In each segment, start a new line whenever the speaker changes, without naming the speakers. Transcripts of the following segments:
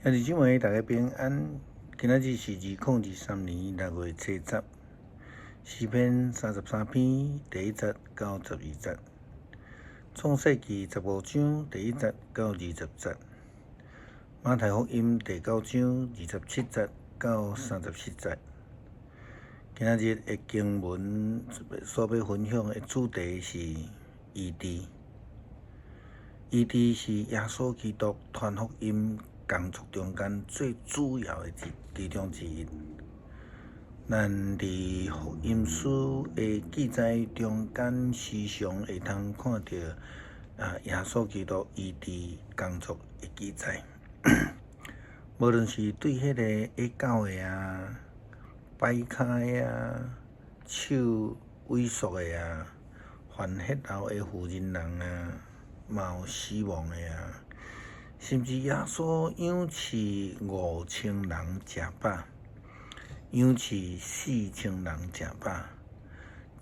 兄弟姊妹，大家平安。今仔日是2023年6月7日，诗篇33篇第1节到12节，创世纪15章第1节到20节，马太福音第9章27节到34节。今仔日的经文所要分享的主题是医治。医治是耶稣基督传福音工作中间最主要的其中之一。咱伫福音书的记载中间，时常会通看到耶稣基督医治工作的记载。无论是对迄个下狗的摆开手萎缩的患血流的妇人人嘛有死亡的甚至耶稣养饲5000人食饱，养饲4000人食饱，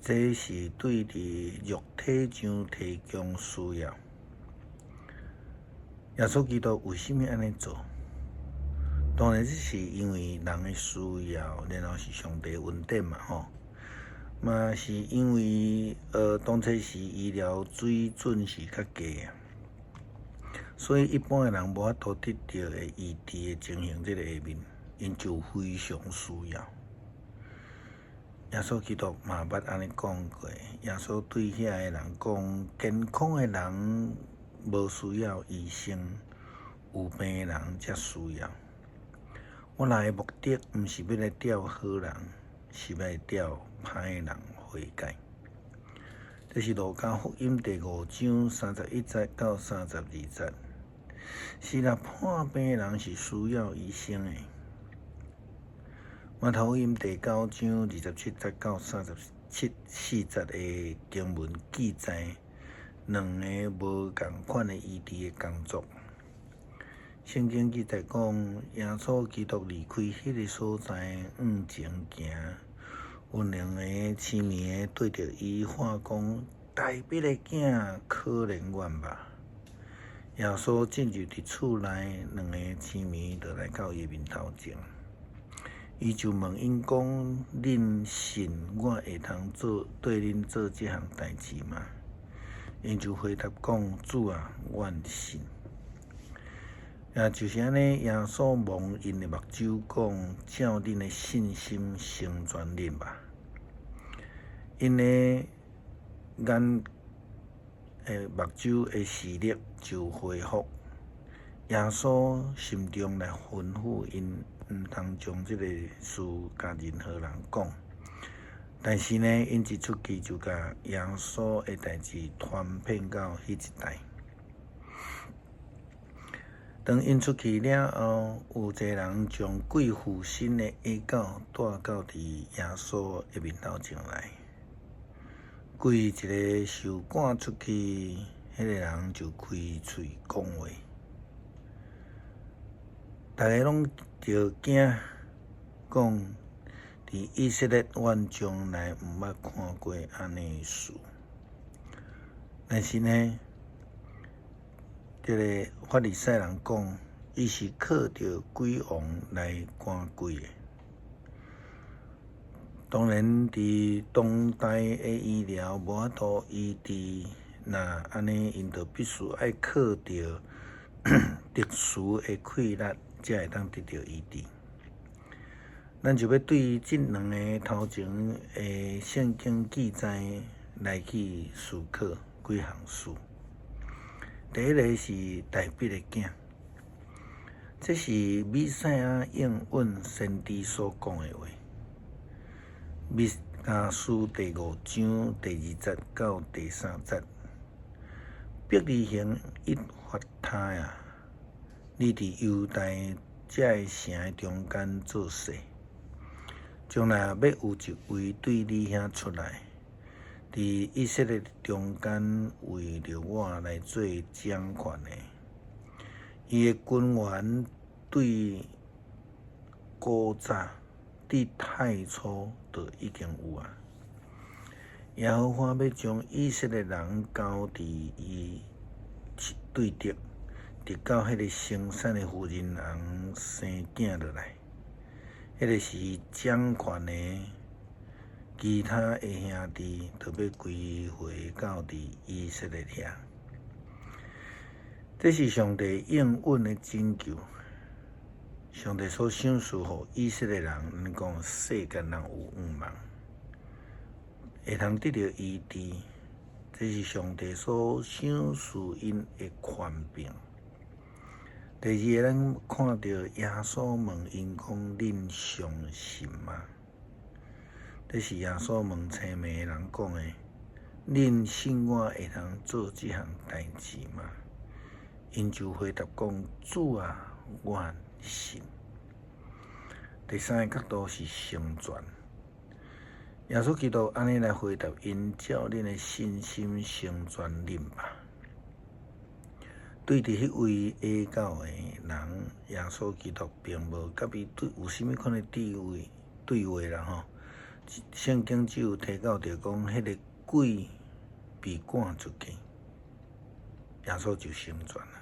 这是对伫肉体上提供需要。耶稣基督为什么安尼做？当然，这是因为人的需要，然后是上帝恩典嘛，嘛是因为当初是医疗水准是较低所以一般的人无法度得到的医治的情形，这个下面，因就非常需要。耶稣基督嘛捌安尼讲过，耶稣对遐个人讲：健康的人无需要医生，有病的人才需要。我来的目的，毋是要来钓好人，是要来钓歹人悔改。这是路加福音第5章31节到32节。是啦，患病的人是需要医生的。马太福音第9章27节到34节的经文记载两个无共款的医治的工作。圣经记载讲，耶稣基督离开迄个所在往前行，有两个痴迷的对着伊喊讲：“大必的囝，可怜阮吧！”耶稣进入伫厝内，两个痴迷就来到伊面头前，伊就问因讲：“恁信我会通对恁做这项代志吗？”因就回答讲：“主啊，阮信。”就是安尼，耶稣望因的目睭讲：“照恁的信心成全恁吧。”因的眼目睭的视力就恢复。耶稣心中来吩咐因，毋通将这个事甲任何人讲。但是呢，因一出去就甲耶稣的代志传遍到迄一带。当因出去了后，有一个人将贵妇身的下狗带到伫耶稣的面头前来。规一个受赶出去，迄个人就开喙讲话，大家拢着惊，讲伫以色列阮从来毋捌看过安尼事。但是呢，这个法利赛人讲，伊是靠着鬼王来赶鬼的。当然，伫当代的医疗无法度医治，那安尼因就必须爱靠着特殊的气力，才会当得到医治。咱就要对这两个头前的圣经记载来去思考几项事。第一个是大必的囝，这是弥赛亚应允先知所讲的话。弥迦书第5章第2节到第3节，伯利恒以法他呀，你伫犹大这个城中间做事，将来要有一位对你遐出来，伫以色列中间为着我来做掌权的。伊的君王对古早伫太初就已经有啊。耶和华要将以色列人交伫伊对敌，直到迄个生产的妇人翁生囝落来，迄个时掌权的其他的兄弟，就要归回到伫以色列遐。这是上帝应允的拯救。上帝所赏赐予以色列人，讲世间人有盼望，会通得到医治。这是上帝所赏赐因的权柄。第二，咱看到耶稣问因讲：恁相信吗？这是耶稣问青面的人讲的：恁信我会通做这项代志吗？因就回答讲：主啊，我信。第三个角度是成全。耶稣基督安尼来回答因：照恁的信心成全恁吧。对伫迄位下教的人，耶稣基督并无甲伊有甚物款的对话啦吼。圣经只有提到着讲，迄个鬼被赶出去，耶稣就成全啦。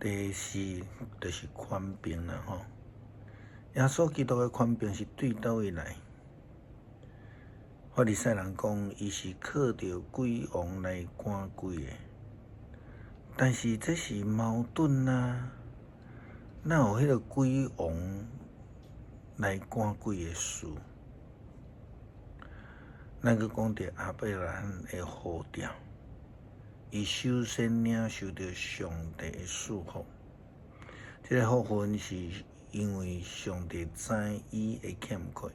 第四就是权柄啦吼。耶稣基督的权柄是对倒位来？法利赛人讲，伊是靠着鬼王来赶鬼的，但是这是矛盾啊！哪有迄个鬼王来赶鬼的事？咱去讲到亚伯兰的呼召，伊首先领受到上帝的祝福。这个福分是因为上帝知伊的欠缺。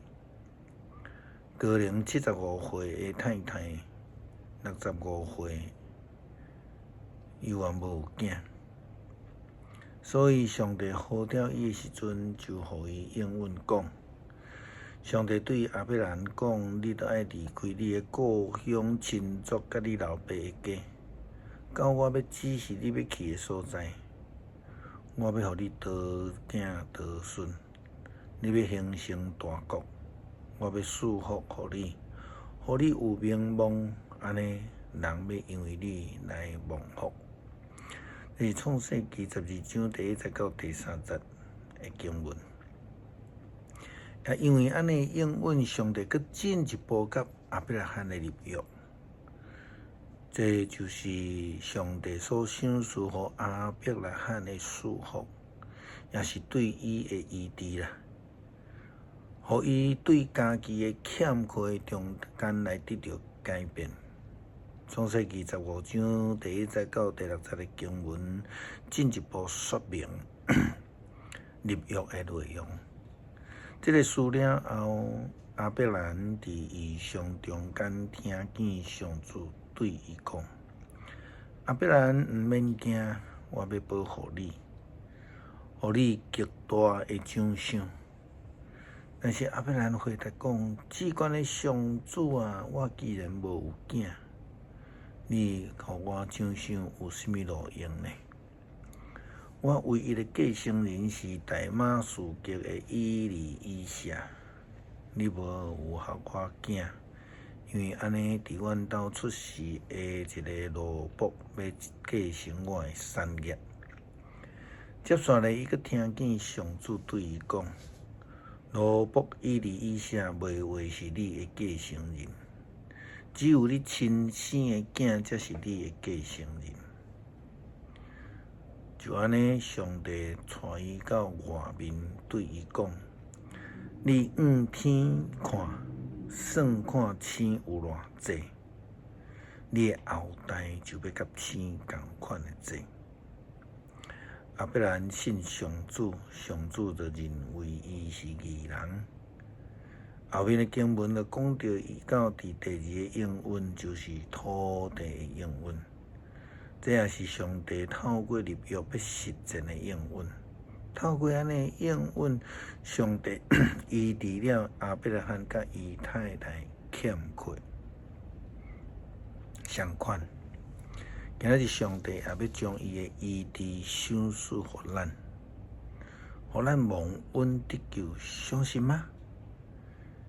高龄75岁的太太，65岁又还无有囝，所以上帝呼召伊的时阵，就互伊应允讲。上帝对亚伯兰讲：你都爱离开你的故乡、亲族，甲你老爸的家，到我要指示你要去的所在。我要互你多囝多孙，你要形成大国。我要祝福互你，互你有名望，安尼人要因为你来蒙福。这是创世纪12章第1节到第3节的经文。也因为安尼应允，上帝佮进一步甲亚伯拉罕的立约，这就是上帝所赏赐予亚伯拉罕的祝福，也是对伊的医治啦。互伊对家己的欠缺中间来得到改变。创世纪15章第1节到第6节的经文，进一步说明立约的内容。这个事了后，亚伯兰伫异象中间听见上主对伊讲：亚伯兰毋免惊，我要保护你，互你极大的奖赏。但是亚伯兰回答讲：至关的上主啊，我既然无有囝，你互我奖赏有甚物路用呢？我唯一的继承人是大马士革的以利以撒，你无有互我囝，因为安尼伫阮兜出世的一个罗卜要继承我的产业。接下来，伊阁听见上主对伊讲：罗卜以利以撒袂话是你的继承人，只有你亲生的囝才是你的继承人。就安尼，上帝带伊到外面，对伊讲：你仰天看，算看星有偌济，你的后代就要甲星同款的济。亚伯兰信上主，上主就认为伊是义人。后面的经文就讲到，伊到第2个应允，就是土地的应允。这也是上帝透过立约要实践的应允。透过安尼应允，上帝医治了亚伯拉罕甲伊太太欠缺相款。今仔日上帝也要将伊的医治赏赐予咱，予咱蒙恩得救，相信吗？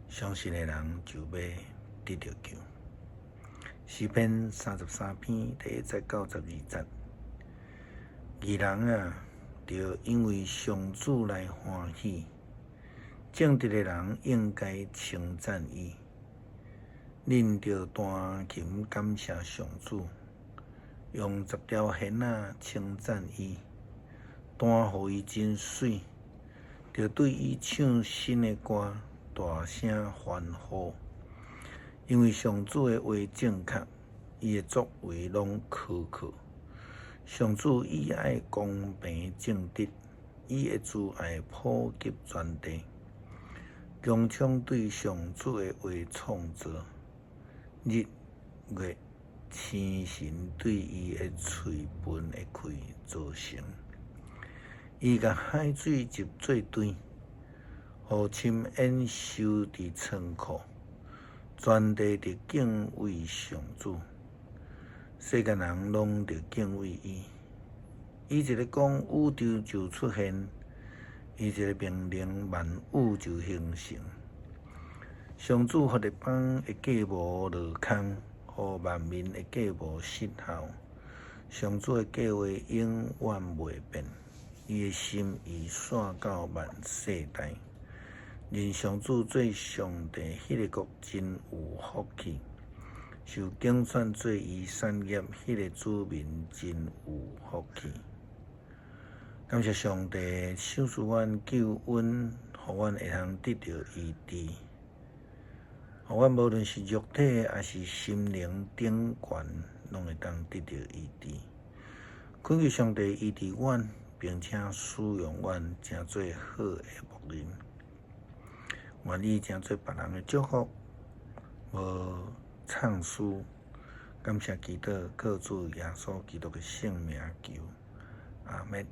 相信的人就要得到救。诗篇33篇第1节到12节，义人啊，着因为上主来欢喜。正直的人应该称赞伊。恁着弹琴感谢上主，用10条弦仔称赞伊，弹互伊真水。着对伊唱新的歌，大声欢呼。因为上主的话正确，伊的作为拢可靠。上主以爱公平正直，伊的慈爱普及全地。强抢对上主的话创造，日月星辰对伊的嘴唇会开造成。伊甲海水集做堆，互深淹收伫仓库。全地着敬畏上主，世间人拢着敬畏伊。伊一个讲宇宙就出现，伊一个命令万物就形成。上主予日邦会过无落空，予万民会过无失效。上主的计划永远袂变，伊的心意线到万世代。认上主做上帝，迄个国真有福气；受拣选做伊产业，迄个子民真有福气。感谢上帝赏赐阮救恩，互阮会通得到医治，互阮无论是肉体还是心灵顶悬，拢会当得到医治。恳求上帝医治阮，并且使用阮，成做好的牧人。愿意成做别人的祝福，无唱诗，感谢基督，靠主耶稣基督的圣名求，阿门。